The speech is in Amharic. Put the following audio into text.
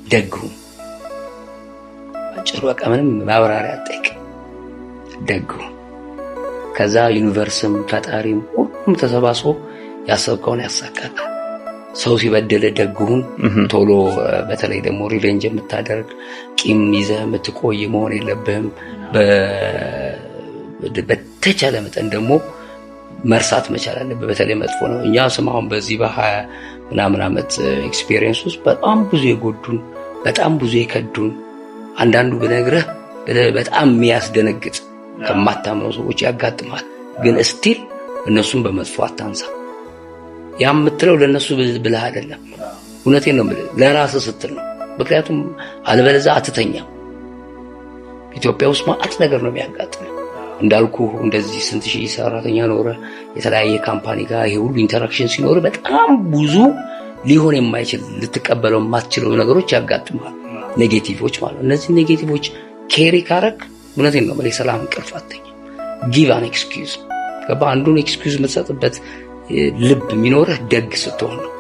ደግሁ አጭሩ በቃ ምንም ማብራሪያ አጠይቅ ደግሁ ከዛ ዩኒቨርስም ፈጣሪም ሁሉም ተሰባስቦ ያሰብከውን ያሳካል ሰው ሲበደለ ደግሁን ቶሎ በተለይ ደግሞ ሪቬንጅ የምታደርግ ቂም ይዘህ የምትቆይ መሆን የለብህም በተቻለ መጠን ደግሞ መርሳት መቻል አለብህ በተለይ መጥፎ ነው እኛ ስማውን በዚህ በ20 ምናምን ዓመት ኤክስፒሪየንስ ውስጥ በጣም ብዙ የጎዱን በጣም ብዙ የከዱን አንዳንዱ ብነግርህ በጣም የሚያስደነግጥ ከማታምነው ሰዎች ያጋጥማል ግን ስቲል እነሱን በመጥፎ አታንሳ ያምትለው ለነሱ ብለህ አይደለም እውነቴን ነው ለራስህ ስትል ነው ምክንያቱም አልበለዛ አትተኛም ኢትዮጵያ ውስጥ ማለት ነገር ነው የሚያጋጥመው እንዳልኩ እንደዚህ ስንት ሺህ ሰራተኛ ኖረ የተለያየ ካምፓኒ ጋር ይሄ ሁሉ ኢንተራክሽን ሲኖር በጣም ብዙ ሊሆን የማይችል ልትቀበለው የማትችለው ነገሮች ያጋጥማል ኔጌቲቮች ማለት እነዚህ ኔጌቲቮች ኬሪ ካረክ እውነቴን ነው ሰላም እንቅልፍ አትተኛም ጊቭ አን ኤክስኪውዝ ገባ አንዱን ኤክስኪውዝ የምትሰጥበት ልብ የሚኖርህ ደግ ስትሆን ነው